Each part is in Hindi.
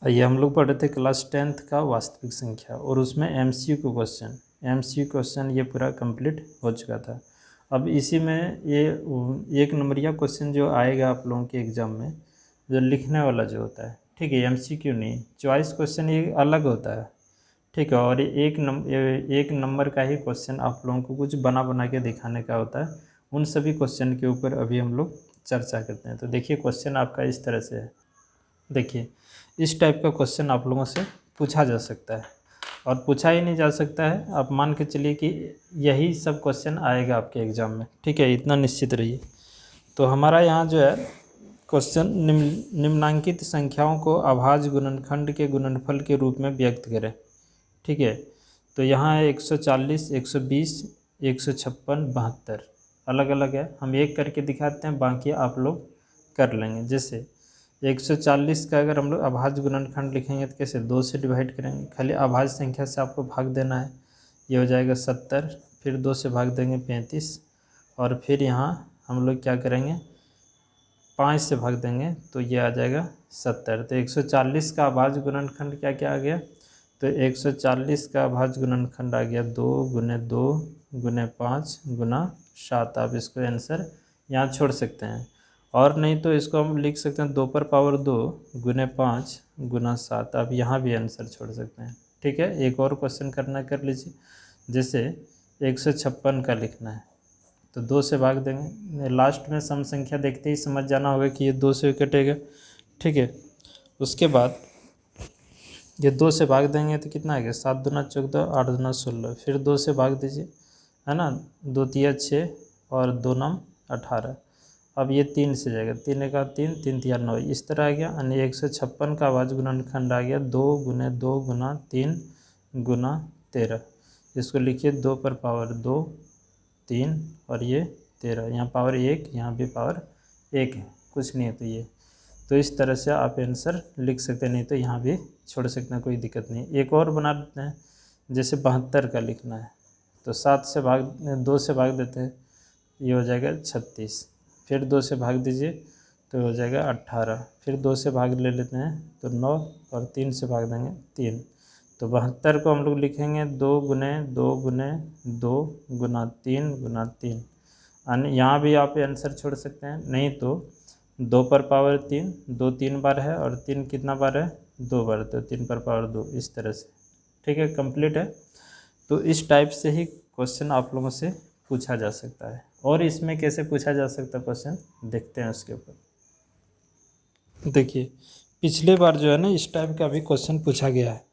ये हम लोग पढ़ रहे थे क्लास 10th का वास्तविक संख्या, और उसमें एमसीक्यू क्वेश्चन ये पूरा कंप्लीट हो चुका था। अब इसी में ये 1 नंबरिया क्वेश्चन जो आएगा आप लोगों के एग्ज़ाम में, जो लिखने वाला जो होता है, ठीक है, एमसीक्यू नहीं, चॉइस क्वेश्चन ये अलग होता है, ठीक है। और 1 नंबर का ही क्वेश्चन आप लोगों को कुछ बना बना के दिखाने का होता है। उन सभी क्वेश्चन के ऊपर अभी हम लोग चर्चा करते हैं। तो देखिए क्वेश्चन आपका इस तरह से है। देखिए इस टाइप का क्वेश्चन आप लोगों से पूछा जा सकता है, और पूछा ही नहीं जा सकता है, आप मान के चलिए कि यही सब क्वेश्चन आएगा आपके एग्ज़ाम में, ठीक है, इतना निश्चित रहिए। तो हमारा यहाँ जो है क्वेश्चन निम्नांकित संख्याओं को अभाज्य गुणनखंड के गुणनफल के रूप में व्यक्त करें, ठीक है। तो यहाँ है 140, 120, 156, 72 अलग अलग है। हम एक करके दिखाते हैं, बाकी आप लोग कर लेंगे। जैसे 140 का अगर हम लोग अभाज्य गुणनखंड लिखेंगे तो कैसे, 2 से डिवाइड करेंगे, खाली अभाज्य संख्या से आपको भाग देना है, ये हो जाएगा 70, फिर 2 से भाग देंगे 35, और फिर यहाँ हम लोग क्या करेंगे, 5 से भाग देंगे तो ये आ जाएगा 70। तो 140 का अभाज्य गुणनखंड क्या क्या आ गया, तो 140 का अभाज्य गुणनखंड आ गया 2 गुने 2 गुने 5 गुना 7। आप इसको आंसर यहाँ छोड़ सकते हैं, और नहीं तो इसको हम लिख सकते हैं 2 पर पावर 2 गुने 5 गुना 7। आप यहाँ भी आंसर छोड़ सकते हैं, ठीक है। एक और क्वेश्चन करना कर लीजिए। जैसे 156 का लिखना है, तो 2 से भाग देंगे, लास्ट में सम संख्या देखते ही समझ जाना होगा कि ये 2 से कटेगा, ठीक है। उसके बाद ये 2 से भाग देंगे तो कितना आ गया, 7 दूना 14, 8 दूना 16, फिर 2 से भाग दीजिए, है ना, 2 तिया 6 और 2 नम 18। अब ये 3 से जाएगा, 3 एका 3, 3 तिया 9, इस तरह आ गया। यानी 156 का अभाज्य गुणनखंड आ गया 2 गुने 2 गुना 3 गुना 13। इसको लिखिए 2 पर पावर 2 3 और ये 13, यहाँ पावर 1, यहाँ भी पावर 1 है, कुछ नहीं है। तो ये तो इस तरह से आप आंसर लिख सकते हैं, नहीं तो यहाँ भी छोड़ सकते हैं, कोई दिक्कत नहीं। एक और बना देते हैं, जैसे 72 का लिखना है, तो 7 से भाग 2 से भाग देते हैं, ये हो जाएगा 36, फिर 2 से भाग दीजिए तो हो जाएगा 18, फिर 2 से भाग ले लेते हैं तो 9, और 3 से भाग देंगे 3। तो 72 को हम लोग लिखेंगे 2 गुने 2 गुने 2 गुना 3 गुना 3। यहाँ भी आप आंसर छोड़ सकते हैं, नहीं तो 2 पर पावर 3, 2 3 बार है, और 3 कितना बार है, 2 बार, तो 3 पर पावर 2, इस तरह से, ठीक है, कंप्लीट है। तो इस टाइप से ही क्वेश्चन आप लोगों से पूछा जा सकता है, और इसमें कैसे पूछा जा सकता है क्वेश्चन देखते हैं उसके ऊपर। देखिए पिछले बार जो है ना इस टाइप का भी क्वेश्चन पूछा गया है।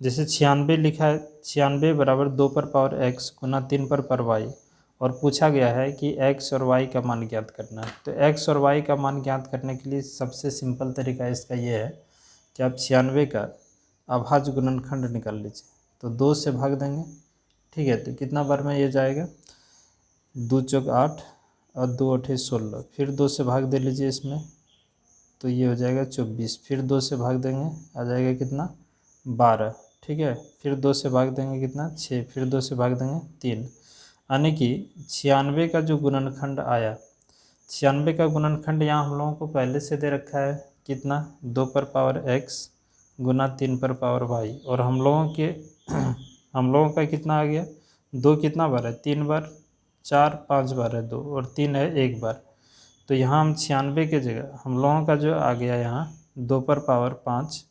जैसे 96 लिखा है, 96 बराबर 2 पर पावर x गुना 3 पर y, और पूछा गया है कि x और y का मान ज्ञात करना है। तो x और y का मान ज्ञात करने के लिए सबसे सिंपल तरीका इसका ये है कि आप 96 का अभाज्य गुणनखंड निकाल लीजिए, तो 2 से भाग देंगे, ठीक है। तो कितना बार में ये जाएगा, 2 चौक 8 और 2 8 16, फिर 2 से भाग दे लीजिए इसमें, तो ये हो जाएगा 24, फिर 2 से भाग देंगे, आ जाएगा कितना, 12, ठीक है। फिर 2 से भाग देंगे कितना, 6, फिर 2 से भाग देंगे 3। यानी कि 96 का जो गुणनखंड आया, 96 का गुणनखंड यहाँ हम लोगों को पहले से दे रखा है कितना, 2 पर पावर x गुना 3 पर पावर y, और हम लोगों का कितना आ गया, 2 कितना बार है, 3 बार, 4 5 बार है 2, और 3 है 1 बार। तो यहाँ हम 96 के जगह हम लोगों का जो आ गया यहाँ 2 पर पावर 5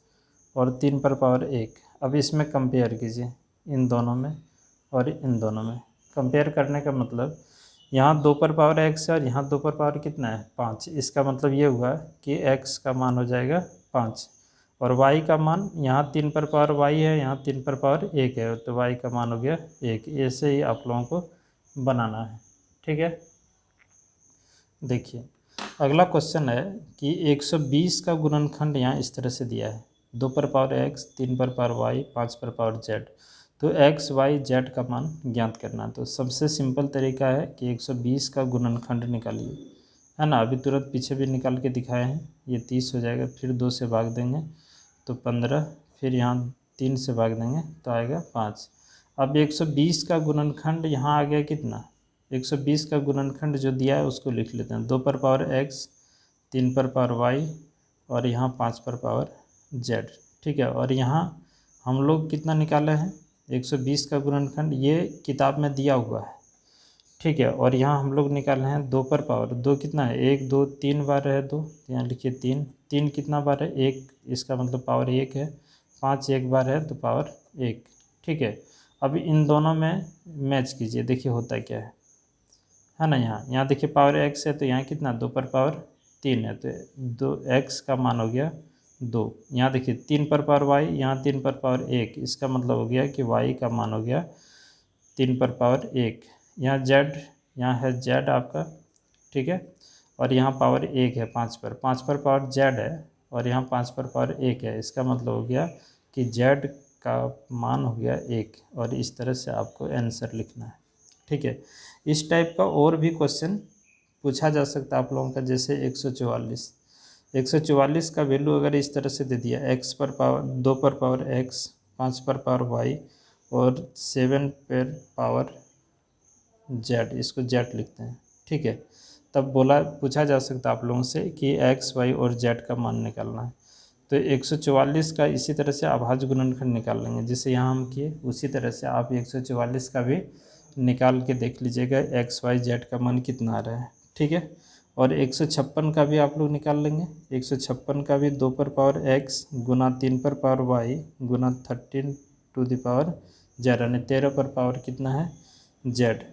और 3 पर पावर 1। अब इसमें कंपेयर कीजिए, इन दोनों में और इन दोनों में कंपेयर करने का मतलब, यहाँ 2 पर पावर x है और यहाँ 2 पर पावर कितना है, 5। इसका मतलब ये हुआ कि x का मान हो जाएगा 5, और y का मान, यहाँ 3 पर पावर y है, यहाँ 3 पर पावर 1 है, तो y का मान हो गया 1। ऐसे ही आप लोगों को बनाना है, ठीक है। देखिए अगला क्वेश्चन है कि 120 का गुणनखंड यहाँ इस तरह से दिया है, 2 पर पावर x, 3 पर पावर y, 5 पर पावर z। तो x, y, z का मान ज्ञात करना। तो सबसे सिंपल तरीका है कि 120 का गुणनखंड निकालिए, है ना। अभी तुरंत पीछे भी निकाल के दिखाए हैं, ये 30 हो जाएगा, फिर 2 से भाग देंगे तो 15, फिर यहाँ 3 से भाग देंगे तो आएगा 5। अब 120 का गुणनखंड यहाँ आ गया कितना, 120 का गुणनखंड जो दिया है उसको लिख लेते हैं, 2 पर पावर x, 3 पर पावर y, और यहाँ 5 पर पावर जेड, ठीक है। और यहाँ हम लोग कितना निकाले हैं 120 का गुणनखंड, ये किताब में दिया हुआ है, ठीक है। और यहाँ हम लोग निकाले हैं 2 पर पावर, 2 कितना है 1 2 3 बार है 2, यहाँ लिखिए 3, 3 कितना बार है 1, इसका मतलब पावर 1 है, 5 एक बार है तो पावर 1, ठीक है। अब इन दोनों में मैच कीजिए, देखिए होता क्या है ना। यहाँ देखिए पावर x है तो यहाँ कितना 2 पर पावर 3 है, तो 2x का मान हो गया 2। यहाँ देखिए 3 पर पावर y, यहाँ 3 पर पावर 1, इसका मतलब हो गया कि y का मान हो गया 3 पर पावर 1। यहाँ z, यहाँ है z आपका, ठीक है। और यहाँ पावर 1 है 5 पर पावर z है, और यहाँ 5 पर पावर 1 है, इसका मतलब हो गया कि z का मान हो गया 1। और इस तरह से आपको आंसर लिखना है, ठीक है। इस टाइप का और भी क्वेश्चन पूछा जा सकता है आप लोगों का, जैसे 144 का वैल्यू अगर इस तरह से दे दिया, x पर पावर 2 पर पावर x, 5 पर पावर y और 7 पर पावर z, इसको z लिखते हैं, ठीक है। तब पूछा जा सकता है आप लोगों से कि x y और z का मान निकालना है। तो 144 का इसी तरह से अभाज्य गुणनखंड निकाल लेंगे, जैसे यहाँ हम किए उसी तरह से आप 144 का भी निकाल के देख लीजिएगा x y z का मान कितना आ रहा है, ठीक है। और 156 का भी आप लोग निकाल लेंगे, 156 का भी 2 पर पावर x गुना 3 पर पावर y गुना 13 टू द पावर z, यानी 13 पर पावर कितना है z।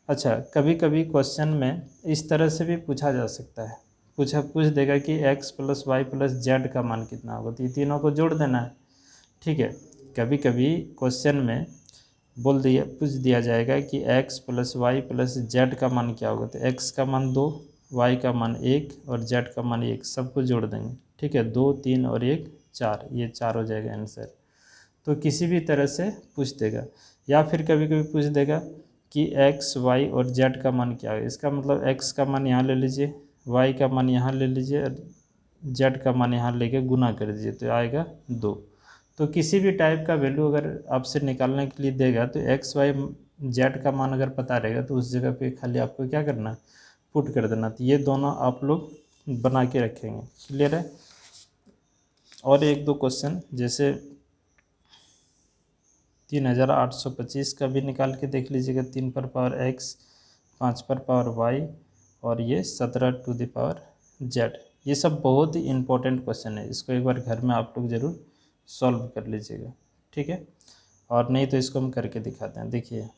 अच्छा, कभी कभी क्वेश्चन में इस तरह से भी पूछा जा सकता है, पूछ देगा कि x plus Y plus Z का मान कितना होगा, तो ये तीनों को जोड़ देना है, ठीक है। कभी कभी क्वेश्चन में पूछ दिया जाएगा कि x plus Y plus Z का मान क्या होगा, तो x का मान 2, y का मान 1 और z का मान 1, सबको जोड़ देंगे, ठीक है। 2 3 और 1 4, ये 4 हो जाएगा आंसर। तो किसी भी तरह से पूछ देगा, या फिर कभी कभी पूछ देगा कि x y और z का मान क्या है, इसका मतलब x का मान यहाँ ले लीजिए, y का मान यहाँ ले लीजिए और z का मान यहाँ लेके गुना कर दीजिए तो आएगा 2। तो किसी भी टाइप का वैल्यू अगर आपसे निकालने के लिए देगा तो x y z का मान अगर पता रहेगा तो उस जगह पे खाली आपको क्या करना, पुट कर देना। तो ये दोनों आप लोग बना के रखेंगे, क्लियर है। और एक दो क्वेश्चन जैसे 3825 का भी निकाल के देख लीजिएगा, 3 पर पावर x, 5 पर पावर y और ये 17 टू द पावर z। ये सब बहुत ही इम्पोर्टेंट क्वेश्चन है, इसको एक बार घर में आप लोग ज़रूर सॉल्व कर लीजिएगा, ठीक है। और नहीं तो इसको हम करके दिखाते हैं। देखिए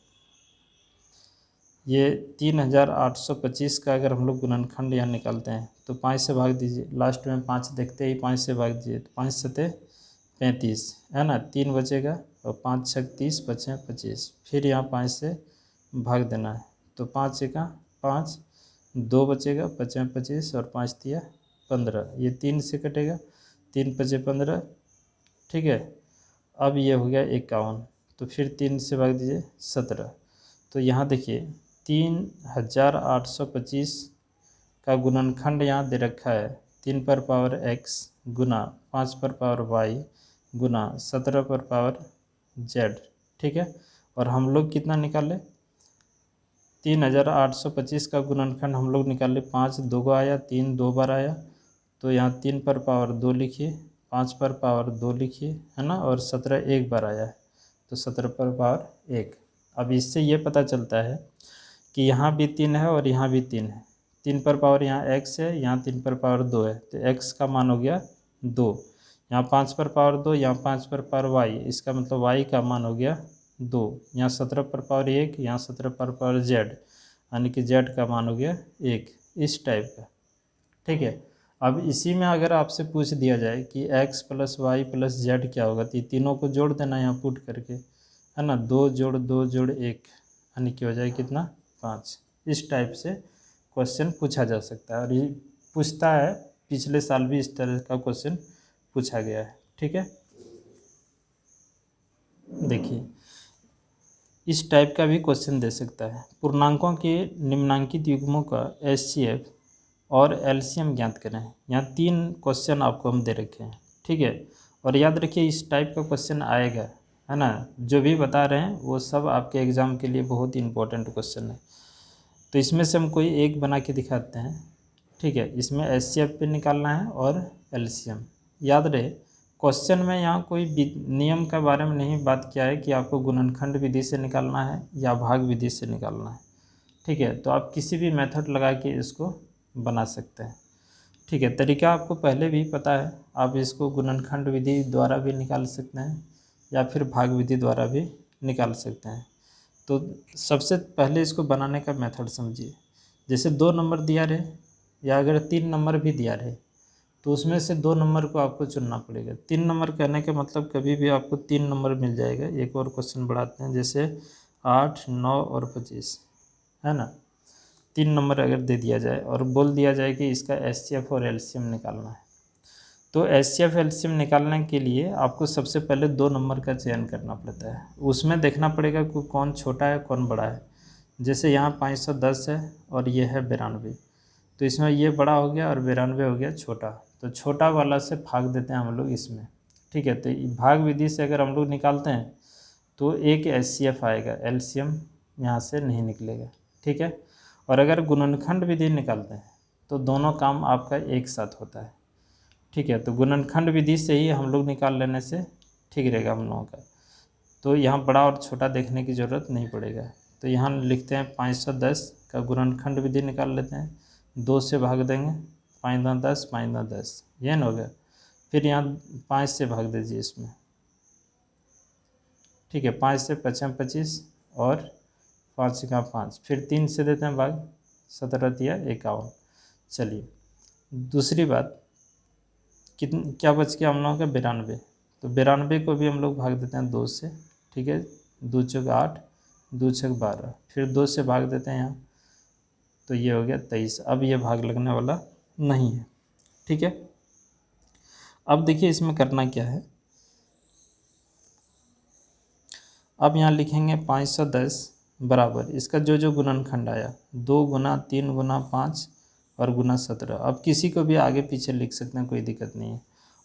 ये 3825 का अगर हम लोग गुणनखंड यहाँ निकालते हैं तो 5 से भाग दीजिए, लास्ट में 5 देखते ही 5 से भाग दीजिए तो 5 सते 35 है ना, 3 बचेगा और 5 छक 30 बचे 25, फिर यहाँ 5 से भाग देना है तो 5 एका 5, 2 बचेगा 25 और 5 दिया 15, ये 3 से कटेगा, 3 बचे 15, ठीक है। अब ये हो गया 51, तो फिर 3 से भाग दीजिए 17। तो यहाँ देखिए 3825 का गुणनखंड यहाँ दे रखा है 3 पर पावर x गुना 5 पर पावर y गुना 17 पर पावर z, ठीक है। और हम लोग कितना निकाले 3825 का गुणनखंड हम लोग निकाले 5 2 को आया, 3 2 बार आया, तो यहाँ 3 पर पावर 2 लिखिए, 5 पर पावर 2 लिखिए, है ना, और 17 एक बार आया है तो 17 पर पावर 1। अब इससे ये पता चलता है कि यहाँ भी 3 है और यहाँ भी 3 है, 3 पर पावर यहाँ x है, यहाँ 3 पर पावर 2 है, तो x का मान हो गया 2। यहाँ 5 पर पावर 2, यहाँ 5 पर पावर y, इसका मतलब y का मान हो गया 2। यहाँ 17 पर पावर 1, यहाँ 17 पर पावर z, यानी कि z का मान हो गया 1, इस टाइप का, ठीक है। अब इसी में अगर आपसे पूछ दिया जाए कि x plus Y plus Z क्या होगा, तो ये तीनों को जोड़ देना यहाँ पुट करके, है ना, 2 जोड़ 2 जोड़ 1, यानी कि हो जाए कितना 5। इस टाइप से क्वेश्चन पूछा जा सकता है, और ये पूछता है, पिछले साल भी इस तरह का क्वेश्चन पूछा गया है, ठीक है। देखिए इस टाइप का भी क्वेश्चन दे सकता है, पूर्णांकों के निम्नांकित युग्मों का HCF और LCM ज्ञात करें। यहाँ 3 क्वेश्चन आपको हम दे रखे हैं, ठीक है। और याद रखिए इस टाइप का क्वेश्चन आएगा, है ना, जो भी बता रहे हैं वो सब आपके एग्ज़ाम के लिए बहुत ही इंपॉर्टेंट क्वेश्चन है। तो इसमें से हम कोई एक बना के दिखाते हैं, ठीक है। इसमें HCF पे निकालना है और LCM, याद रहे क्वेश्चन में यहाँ कोई नियम के बारे में नहीं बात किया है कि आपको गुणनखंड विधि से निकालना है या भाग विधि से निकालना है। ठीक है, तो आप किसी भी मेथड लगा के इसको बना सकते हैं। ठीक है, तरीका आपको पहले भी पता है, आप इसको गुणनखंड विधि द्वारा भी निकाल सकते हैं या फिर भाग विधि द्वारा भी निकाल सकते हैं। तो सबसे पहले इसको बनाने का मेथड समझिए। जैसे 2 नंबर दिया रहे या अगर 3 नंबर भी दिया रहे तो उसमें से 2 नंबर को आपको चुनना पड़ेगा। 3 नंबर कहने का मतलब कभी भी आपको 3 नंबर मिल जाएगा। एक और क्वेश्चन बढ़ाते हैं, जैसे 8, 9 और 25 है ना। 3 नंबर अगर दे दिया जाए और बोल दिया जाए कि इसका एचसीएफ और एलसीएम निकालना है, तो एचसीएफ एलसीएम निकालने के लिए आपको सबसे पहले 2 नंबर का चयन करना पड़ता है। उसमें देखना पड़ेगा कि कौन छोटा है कौन बड़ा है। जैसे यहाँ 510 है और ये है 92, तो इसमें ये बड़ा हो गया और 92 हो गया छोटा, तो छोटा वाला से भाग देते हैं हम लोग इसमें। ठीक है, तो भाग विधि से अगर हम लोग निकालते हैं तो एक एचसीएफ आएगा, एलसीएम यहाँ से नहीं निकलेगा। ठीक है, और अगर गुणनखंड विधि निकालते हैं तो दोनों काम आपका एक साथ होता है। ठीक है, तो गुणनखंड विधि से ही हम लोग निकाल लेने से ठीक रहेगा हम लोगों का। तो यहाँ बड़ा और छोटा देखने की ज़रूरत नहीं पड़ेगा। तो यहाँ लिखते हैं 510 का गुणनखंड विधि निकाल लेते हैं। 2 से भाग देंगे, 5 दूना 10, 5 दूना 10, ये न हो गया। फिर यहाँ 5 से भाग दीजिए इसमें। ठीक है, 5 से 5 25 और 5 का 5, फिर 3 से देते हैं भाग, 17 या 51। चलिए दूसरी बात, क्या बच गया हम लोगों का 92, तो 92 को भी हम लोग भाग देते हैं 2 से। ठीक है, 2 चौक 8, 2 छक 12, फिर 2 से भाग देते हैं यहाँ, तो ये हो गया 23। अब ये भाग लगने वाला नहीं है। ठीक है, अब देखिए इसमें करना क्या है। अब यहाँ लिखेंगे 510 बराबर इसका जो जो गुणनखंड आया, 2 गुना 3 गुना 5 और गुना 17। अब किसी को भी आगे पीछे लिख सकते हैं, कोई दिक्कत नहीं है।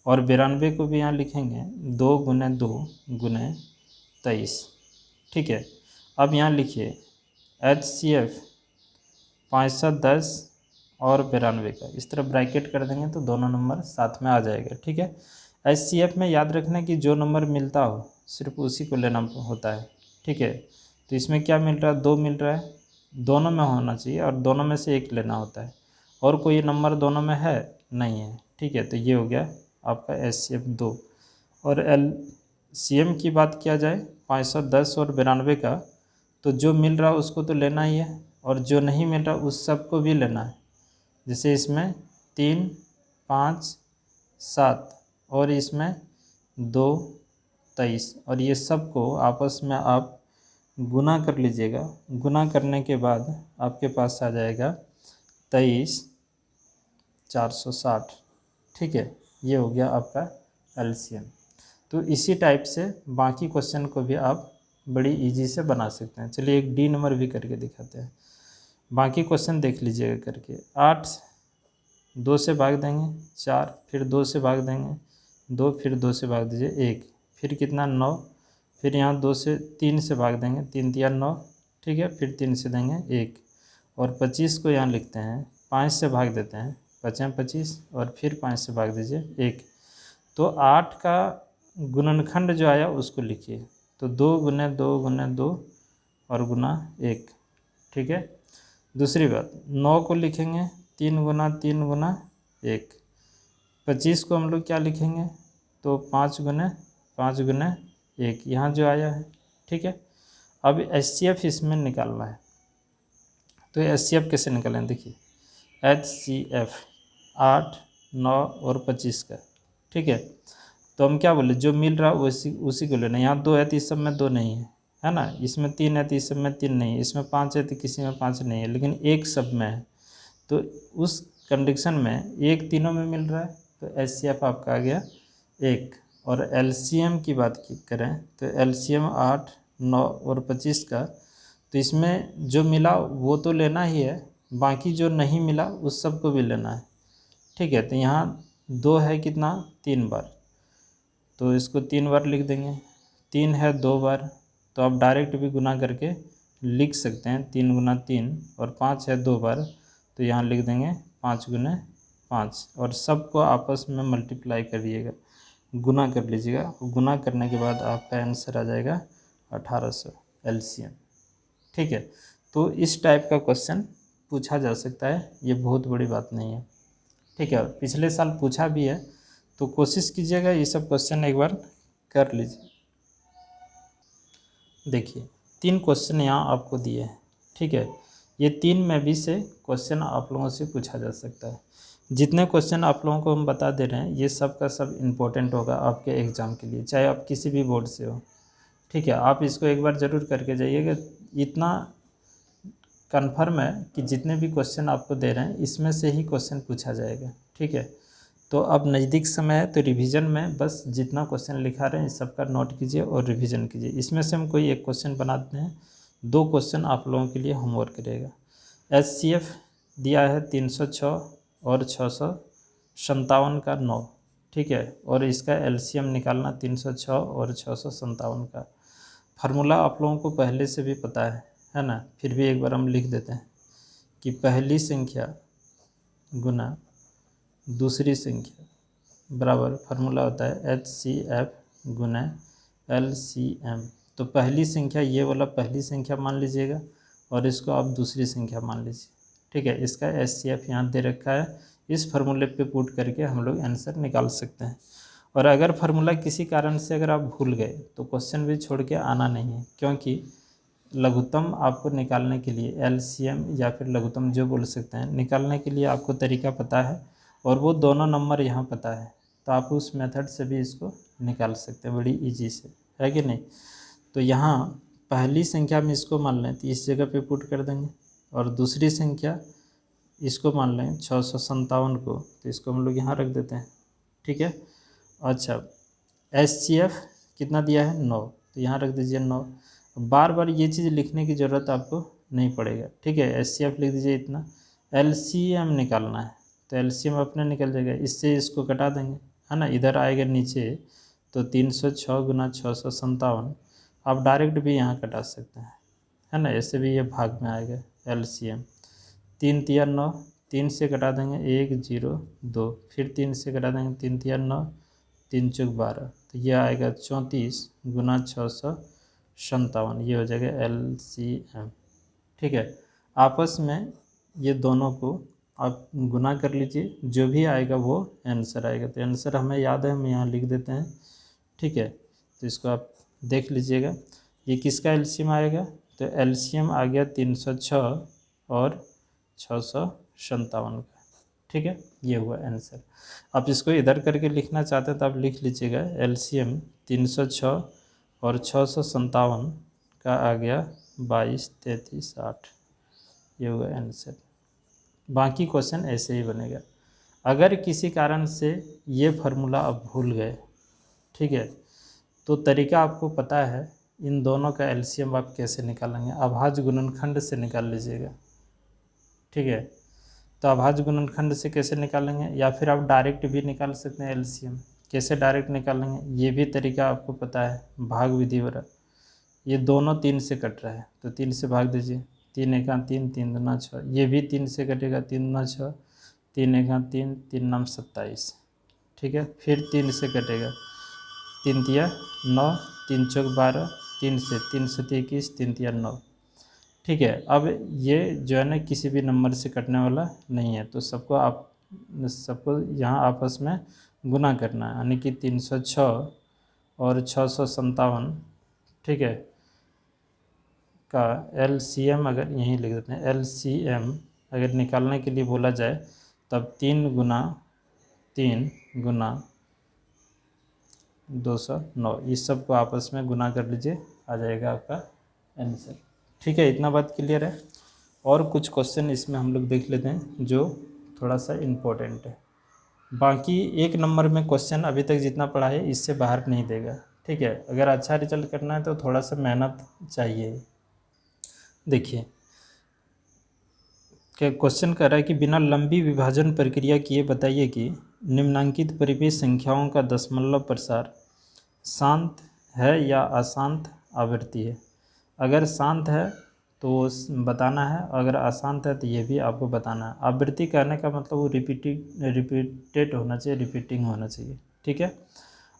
और 92 को भी यहाँ लिखेंगे 2 गुने 2 गुने 23। ठीक है, अब यहाँ लिखिए HCF 510 और 92 का इस तरह ब्रैकेट कर देंगे तो दोनों नंबर साथ में आ जाएगा। ठीक है, HCF में याद रखना कि जो नंबर मिलता हो सिर्फ उसी को लेना होता है। ठीक है, तो इसमें क्या मिल रहा है, 2 मिल रहा है, दोनों में होना चाहिए और दोनों में से एक लेना होता है, और कोई नंबर दोनों में है नहीं है। ठीक है, तो ये हो गया आपका HCF 2। और LCM की बात किया जाए 510 और 92 का, तो जो मिल रहा है उसको तो लेना ही है और जो नहीं मिल रहा उस सब को भी लेना है। जैसे इसमें 3, 5, 7 और इसमें 2, 23, और ये सब को आपस में आप गुना कर लीजिएगा। गुना करने के बाद आपके पास आ जाएगा 23 460। ठीक है, ये हो गया आपका LCM। तो इसी टाइप से बाकी क्वेश्चन को भी आप बड़ी इजी से बना सकते हैं। चलिए एक डी नंबर भी करके दिखाते हैं। बाकी क्वेश्चन देख लीजिएगा करके। 8 2 से भाग देंगे 4, फिर 2 से भाग देंगे 2, फिर 2 से भाग दीजिए 1, फिर कितना 9, फिर यहाँ 2 से 3 से भाग देंगे 3 तिया 9। ठीक है, फिर 3 से देंगे 1, और 25 को यहाँ लिखते हैं 5 से भाग देते हैं 5 25, और फिर 5 से भाग दीजिए 1। तो 8 का गुणनखंड जो आया उसको लिखिए, तो 2 गुने 2 गुने 2 और गुना 1। ठीक है, दूसरी बात 9 को लिखेंगे 3 गुना 3 गुना 1। 25 को हम लोग क्या लिखेंगे, तो 5 गुने 5 गुने 1, यहाँ जो आया है। ठीक है, अब HCF इसमें निकालना है, तो HCF कैसे निकालें, देखिए HCF 8, 9 और 25 का। ठीक है, तो हम क्या बोले, जो मिल रहा है उसी को लेना। यहाँ 2 है तो इस सब में 2 नहीं है ना, इसमें 3 है तो इस सब में 3 नहीं है, इसमें 5 है तो किसी में 5 नहीं है, लेकिन एक सब में है। तो उस कंडीशन में एक तीनों में मिल रहा है, तो HCF आपका आ गया 1। और LCM की बात करें तो LCM 8, 9 और 25 का, तो इसमें जो मिला वो तो लेना ही है, बाकी जो नहीं मिला उस सब को भी लेना है। ठीक है, तो यहाँ 2 है कितना 3 बार, तो इसको 3 बार लिख देंगे। 3 है 2 बार, तो आप डायरेक्ट भी गुना करके लिख सकते हैं 3 गुना 3, और 5 है 2 बार, तो यहाँ लिख देंगे 5 गुने 5, और सबको आपस में मल्टीप्लाई करिएगा। गुना कर लीजिएगा। गुना करने के बाद आपका आंसर आ जाएगा 1800 एलसीएम। ठीक है, तो इस टाइप का क्वेश्चन पूछा जा सकता है, ये बहुत बड़ी बात नहीं है। ठीक है, पिछले साल पूछा भी है, तो कोशिश कीजिएगा ये सब क्वेश्चन एक बार कर लीजिए। देखिए 3 क्वेश्चन यहाँ आपको दिए हैं। ठीक है, ये 3 में भी से क्वेश्चन आप लोगों से पूछा जा सकता है। जितने क्वेश्चन आप लोगों को हम बता दे रहे हैं ये सब का सब इम्पोर्टेंट होगा आपके एग्ज़ाम के लिए, चाहे आप किसी भी बोर्ड से हो। ठीक है, आप इसको एक बार ज़रूर करके जाइएगा। इतना कन्फर्म है कि जितने भी क्वेश्चन आपको दे रहे हैं इसमें से ही क्वेश्चन पूछा जाएगा। ठीक है, तो अब नज़दीक समय है तो रिवीजन में बस जितना क्वेश्चन लिखा रहे हैं इस सब का नोट कीजिए और रिवीजन कीजिए। इसमें से हम कोई एक क्वेश्चन बनाते हैं, 2 क्वेश्चन आप लोगों के लिए होमवर्क रहेगा। HCF दिया है 306 और 657 का 9। ठीक है, और इसका LCM निकालना 306 और 657 का। फार्मूला आप लोगों को पहले से भी पता है ना, फिर भी एक बार हम लिख देते हैं कि पहली संख्या गुना दूसरी संख्या बराबर फार्मूला होता है HCF गुना LCM। तो पहली संख्या ये वाला पहली संख्या मान लीजिएगा और इसको आप दूसरी संख्या मान लीजिए। ठीक है, इसका HCF यहाँ दे रखा है, इस फार्मूले पे पुट करके हम लोग आंसर निकाल सकते हैं। और अगर फार्मूला किसी कारण से अगर आप भूल गए तो क्वेश्चन भी छोड़ के आना नहीं है, क्योंकि लघुत्तम आपको निकालने के लिए LCM या फिर लघुत्तम जो बोल सकते हैं, निकालने के लिए आपको तरीका पता है और वो दोनों नंबर यहाँ पता है, तो आप उस मेथड से भी इसको निकाल सकते हैं बड़ी इजी से, है कि नहीं। तो यहाँ पहली संख्या में इसको मान लें तो इस जगह पे पुट कर देंगे, और दूसरी संख्या इसको मान लें 657 को, तो इसको हम लोग यहाँ रख देते हैं। ठीक है, अच्छा HCF कितना दिया है 9, तो यहाँ रख दीजिए 9। बार बार ये चीज़ लिखने की ज़रूरत आपको नहीं पड़ेगा। ठीक है, HCF लिख दीजिए इतना। LCM निकालना है तो LCM अपने निकल जाएगा, इससे इसको कटा देंगे, है ना। इधर आएगा नीचे तो 306 गुना 657, आप डायरेक्ट भी यहाँ कटा सकते हैं, है ना। ऐसे भी ये भाग में आएगा LCM। 3 तिया 9, 3 से कटा देंगे 1 0 2, फिर 3 से कटा देंगे 3 तिया 9, 3 चौक 12, तो ये आएगा 34 गुना 657, ये हो जाएगा LCM। ठीक है, आपस में ये दोनों को आप गुना कर लीजिए, जो भी आएगा वो आंसर आएगा। तो आंसर हमें याद है, हम यहाँ लिख देते हैं। ठीक है, तो इसको आप देख लीजिएगा ये किसका LCM आएगा, तो LCM आ गया 306 और 657 का। ठीक है, ये हुआ आंसर। आप इसको इधर करके लिखना चाहते हैं तो आप लिख लीजिएगा LCM 306 और 657 का आ गया 22 33 8, ये हुआ आंसर। बाकी क्वेश्चन ऐसे ही बनेगा। अगर किसी कारण से ये फार्मूला आप भूल गए, ठीक है, तो तरीका आपको पता है, इन दोनों का LCM आप कैसे निकालेंगे, अभाज्य गुणनखंड से निकाल लीजिएगा। ठीक है, तो अभाज्य गुणनखंड से कैसे निकालेंगे, या फिर आप डायरेक्ट भी निकाल सकते हैं LCM। कैसे डायरेक्ट निकालेंगे ये भी तरीका आपको पता है, भाग विधि वाला। ये दोनों 3 से कट रहा है तो 3 से भाग दीजिए, 3 एका 3, 3 दूना 6, ये भी 3 से कटेगा, 3 दूना 6, 3 एका 3, 3 नाम 27। ठीक है, फिर 3 से कटेगा, 3 तिया 9, 3 चौक 12, 3 से 21, 3 तिया 9। ठीक है, अब ये जो है ना किसी भी नंबर से कटने वाला नहीं है, तो सबको यहाँ आपस में गुना करना है, यानी कि 306 और 657, ठीक है, का LCM अगर यहीं लिख देते हैं, LCM अगर निकालने के लिए बोला जाए तब 3 गुना 3 गुना 209, इस सब को आपस में गुना कर लीजिए, आ जाएगा आपका आंसर। ठीक है, इतना बात क्लियर है। और कुछ क्वेश्चन इसमें हम लोग देख लेते हैं जो थोड़ा सा इम्पोर्टेंट है। बाकी 1 नंबर में क्वेश्चन अभी तक जितना पढ़ा है इससे बाहर नहीं देगा। ठीक है, अगर अच्छा रिजल्ट करना है तो थोड़ा सा मेहनत चाहिए। देखिए क्या क्वेश्चन कर रहा है कि बिना लंबी विभाजन प्रक्रिया किए बताइए कि निम्नांकित परिवेश संख्याओं का दशमलव प्रसार शांत है या अशांत आवृत्ति है। अगर शांत है तो बताना है, अगर अशांत है तो ये भी आपको बताना है। आवृत्ति कहने का मतलब वो रिपीटेड होना चाहिए, रिपीटिंग होना चाहिए। ठीक है,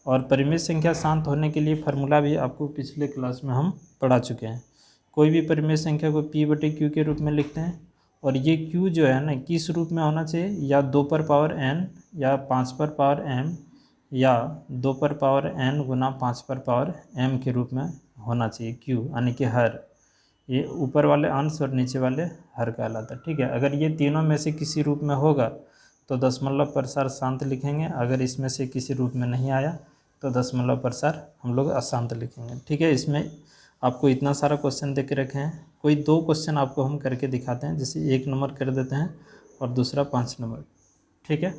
और परिमेय संख्या शांत होने के लिए फार्मूला भी आपको पिछले क्लास में हम पढ़ा चुके हैं। कोई भी परिमेय संख्या को p/q के रूप में लिखते हैं और ये q जो है ना किस रूप में होना चाहिए, या 2 पर पावर n या 5 पर पावर m या 2 पर पावर n गुना 5 पर पावर m के रूप में होना चाहिए q, यानी कि हर। ये ऊपर वाले अंश और नीचे वाले हर कहलाता है। ठीक है, अगर ये तीनों में से किसी रूप में होगा तो दशमलव प्रसार शांत लिखेंगे, अगर इसमें से किसी रूप में नहीं आया तो दशमलव प्रसार हम लोग अशांत लिखेंगे। ठीक है, इसमें आपको इतना सारा क्वेश्चन दे के रखे हैं, कोई 2 क्वेश्चन आपको हम करके दिखाते हैं, जैसे 1 नंबर कर देते हैं और दूसरा 5 नंबर। ठीक है,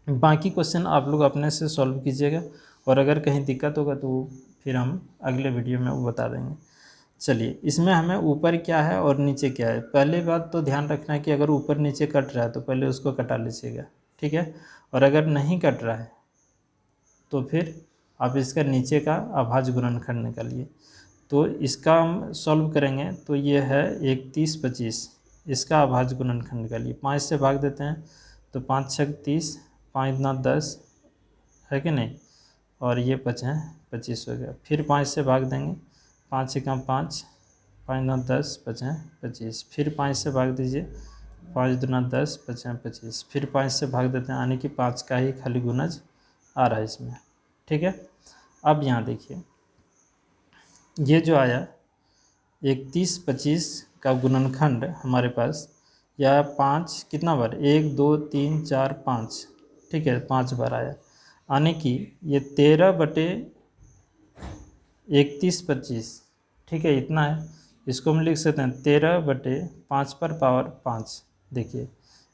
बाकी क्वेश्चन आप लोग अपने से सॉल्व कीजिएगा और अगर कहीं दिक्कत होगा तो फिर हम अगले वीडियो में वो बता देंगे। चलिए, इसमें हमें ऊपर क्या है और नीचे क्या है, पहले बात तो ध्यान रखना है कि अगर ऊपर नीचे कट रहा है तो पहले उसको कटा लीजिएगा। ठीक है, और अगर नहीं कट रहा है तो फिर आप इसका नीचे का अभाज्य गुणनखंड निकालिए। तो इसका हम सॉल्व करेंगे तो ये है 31 25, इसका अभाज्य गुणनखंड निकालिए। 5 से भाग देते हैं तो 5 छक 30, 5 दूना 10 है कि नहीं, और ये 5 है 25 हो गया। फिर 5 से भाग देंगे, 5 छक्का 5, 5 दूना 10, 5 है 25। फिर 5 से भाग दीजिए, 5 दूना 10, 5 है 25। फिर 5 से भाग देते हैं, यानी कि 5 का ही खाली गुणज आ रहा है इसमें। ठीक है, अब यहाँ देखिए ये जो आया 31 25 का गुणनखंड हमारे पास, या 5 कितना बार, 1 2 3 4 5, ठीक है 5 बार आया, यानी कि ये 13/31 25। ठीक है, इतना है, इसको हम लिख सकते हैं 13/5 पर पावर 5। देखिए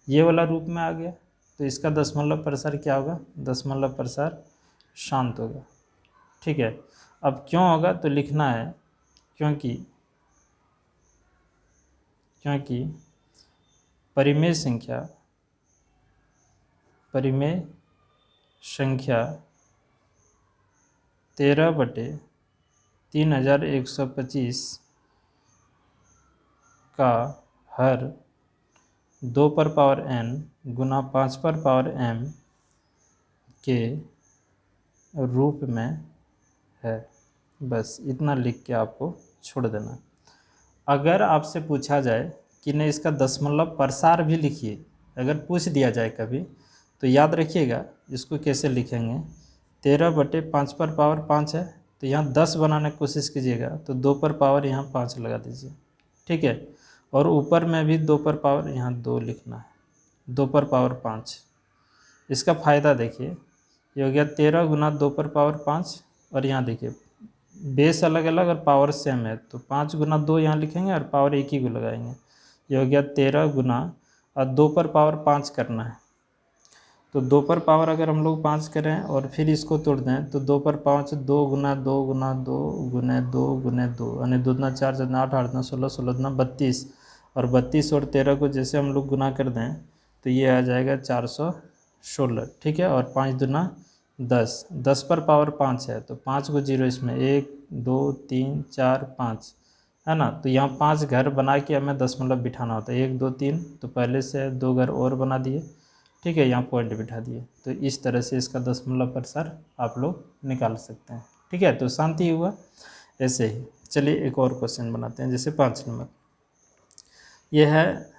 ये वाला रूप में आ गया, तो इसका दशमलव प्रसार क्या होगा, दशमलव प्रसार शांत होगा। ठीक है, अब क्यों होगा तो लिखना है, क्योंकि परिमेय संख्या 13/3125 का हर 2 पर पावर n गुना 5 पर पावर m के रूप में है। बस इतना लिख के आपको छोड़ देना। अगर आपसे पूछा जाए कि नहीं इसका दशमलव प्रसार भी लिखिए, अगर पूछ दिया जाए कभी, तो याद रखिएगा इसको कैसे लिखेंगे। 13/5 पर पावर 5 है, तो यहाँ 10 बनाने की कोशिश कीजिएगा, तो 2 पर पावर यहाँ 5 लगा दीजिए। ठीक है, और ऊपर में भी 2 पर पावर यहाँ 2 लिखना है, 2 पर पावर 5। इसका फ़ायदा देखिए, ये हो गया 13 गुना 2 पर पावर 5, और यहाँ देखिए बेस अलग अलग और पावर सेम है, तो 5 गुना 2 यहाँ लिखेंगे और पावर एक ही को लगाएंगे। ये हो गया 13 गुना, और 2 पर पावर 5 करना है, तो 2 पर पावर अगर हम लोग 5 करें और फिर इसको तोड़ दें तो 2 पर 5 2 गुना 2 गुना 2 गुने 2 गुने 2, यानी 2 दूना 4 4 8 8 16 16 दूना 32, और 32 और 13 को जैसे हम लोग गुना कर दें तो ये आ जाएगा 416। ठीक है, और 5 दूना 10, 10 पर पावर 5 है, तो 5 को जीरो इसमें 1 2 3 4 5 है ना, तो यहाँ 5 घर बना के हमें दशमलव बिठाना होता है, 1 2 3, तो पहले से 2 घर और बना दिए। ठीक है, यहाँ पॉइंट बिठा दिए, तो इस तरह से इसका दशमलव प्रसार आप लोग निकाल सकते हैं। ठीक है, तो शांति हुआ ऐसे ही। चलिए एक और क्वेश्चन बनाते हैं, जैसे 5 नंबर, यह है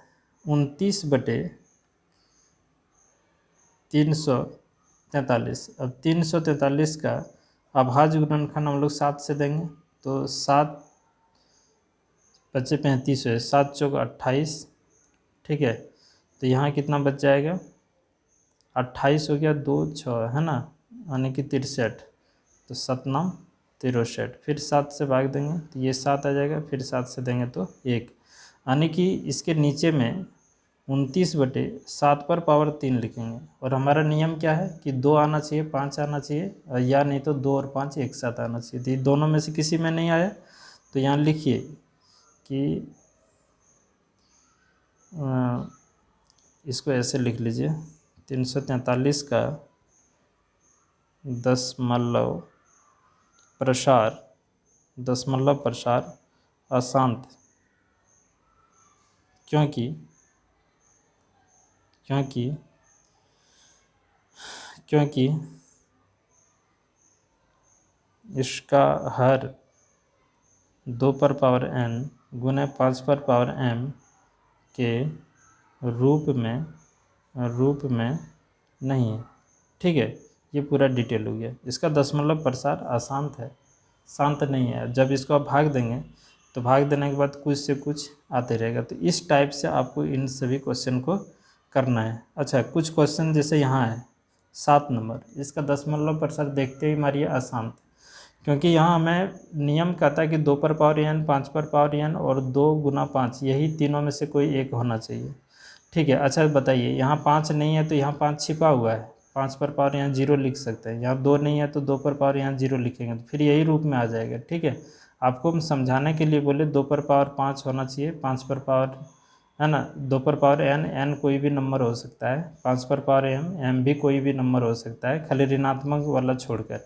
29/343। अब 343 का अभाज्य गुणनखंड हम लोग 7 से देंगे, तो 7 बचे 35 है, 7 चौक 28। ठीक है, तो यहाँ कितना बच जाएगा, 28 हो गया, 2 6 है ना, यानी कि 63, तो 7 9 63। फिर 7 से भाग देंगे तो ये 7 आ जाएगा, फिर 7 से देंगे तो 1, यानी कि इसके नीचे में 29/7 पर पावर 3 लिखेंगे। और हमारा नियम क्या है कि 2 आना चाहिए, 5 आना चाहिए, या नहीं तो 2 और 5 एक साथ आना चाहिए। तो ये दोनों में से किसी में नहीं आया, तो यहाँ लिखिए कि इसको ऐसे लिख लीजिए, 343 का दशमलव प्रसार अशांत, क्योंकि इसका हर 2 पर पावर n गुने 5 पर पावर m के रूप में नहीं है। ठीक है, ये पूरा डिटेल हो गया। इसका दशमलव प्रसार अशांत है, शांत नहीं है। जब इसको आप भाग देंगे तो भाग देने के बाद कुछ से कुछ आते रहेगा। तो इस टाइप से आपको इन सभी क्वेश्चन को करना है। अच्छा, कुछ क्वेश्चन जैसे यहाँ है 7 नंबर, इसका दशमलव प्रसार देखते ही मारिए अशांत, क्योंकि यहाँ हमें नियम कहता है कि 2 पर पावर n, 5 पर पावर n और 2 गुना 5, यही तीनों में से कोई एक होना चाहिए। ठीक है, अच्छा बताइए, यहाँ 5 नहीं है तो यहाँ 5 छिपा हुआ है, 5 पर पावर यहाँ 0 लिख सकते हैं। यहाँ 2 नहीं है तो 2 पर पावर यहाँ 0 लिखेंगे तो फिर यही रूप में आ जाएगा। ठीक है, आपको हम समझाने के लिए बोले 2 पर पावर 5 होना चाहिए, 5 पर पावर है ना, 2 पर पावर n कोई भी नंबर हो सकता है, 5 पर पावर m भी कोई भी नंबर हो सकता है, खाली ऋणात्मक वाला छोड़कर,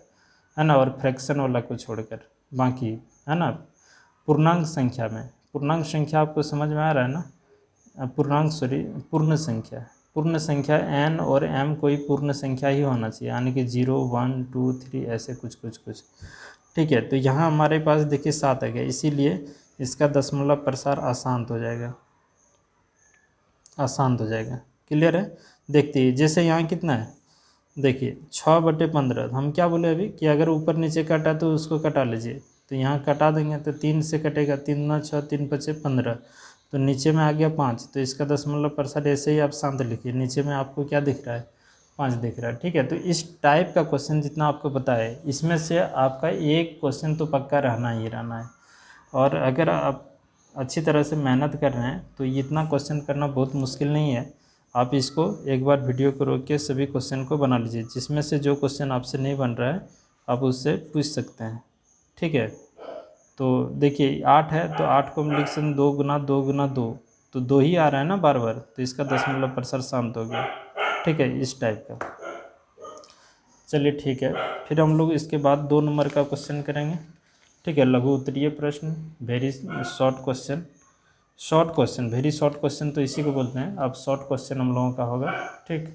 है ना, और फ्रैक्शन वाला को छोड़कर बाकी, है ना। पूर्णांक संख्या में, पूर्णांक संख्या आपको समझ में आ रहा है ना, पूर्ण संख्या n और m कोई पूर्ण संख्या ही होना चाहिए, यानी कि 0, 1, 2, 3 ऐसे कुछ। ठीक है, तो यहाँ हमारे पास देखिए 7 आ गया, इसीलिए इसका दशमलव प्रसार अशांत हो जाएगा, क्लियर है। देखते हैं, जैसे यहाँ कितना है, देखिए 6/15, हम क्या बोले अभी कि अगर ऊपर नीचे कटा तो उसको कटा लीजिए। तो यहाँ कटा देंगे तो 3 से कटेगा, 3 9 6, 3 5 15, तो नीचे में आ गया 5। तो इसका दशमलव प्रसार ऐसे ही आप शांत लिखिए, नीचे में आपको क्या दिख रहा है, 5 दिख रहा है। ठीक है, तो इस टाइप का क्वेश्चन जितना आपको पता है, इसमें से आपका एक क्वेश्चन तो पक्का रहना ही रहना है। और अगर आप अच्छी तरह से मेहनत कर रहे हैं तो इतना क्वेश्चन करना बहुत मुश्किल नहीं है। आप इसको एक बार वीडियो को रोक के सभी क्वेश्चन को बना लीजिए, जिसमें से जो क्वेश्चन आपसे नहीं बन रहा है आप उससे पूछ सकते हैं। ठीक है, तो देखिए 8 है तो 8 को हम लिख सकते 2 गुना 2 गुना 2, तो 2 ही आ रहा है ना बार बार, तो इसका दशमलव प्रसार शांत हो गया। ठीक है, इस टाइप का। चलिए ठीक है, फिर हम लोग इसके बाद 2 नंबर का क्वेश्चन करेंगे। ठीक है, लघु उत्तरीय प्रश्न, very short question, very short question तो इसी को बोलते हैं। अब शॉर्ट क्वेश्चन हम लोगों का होगा। ठीक।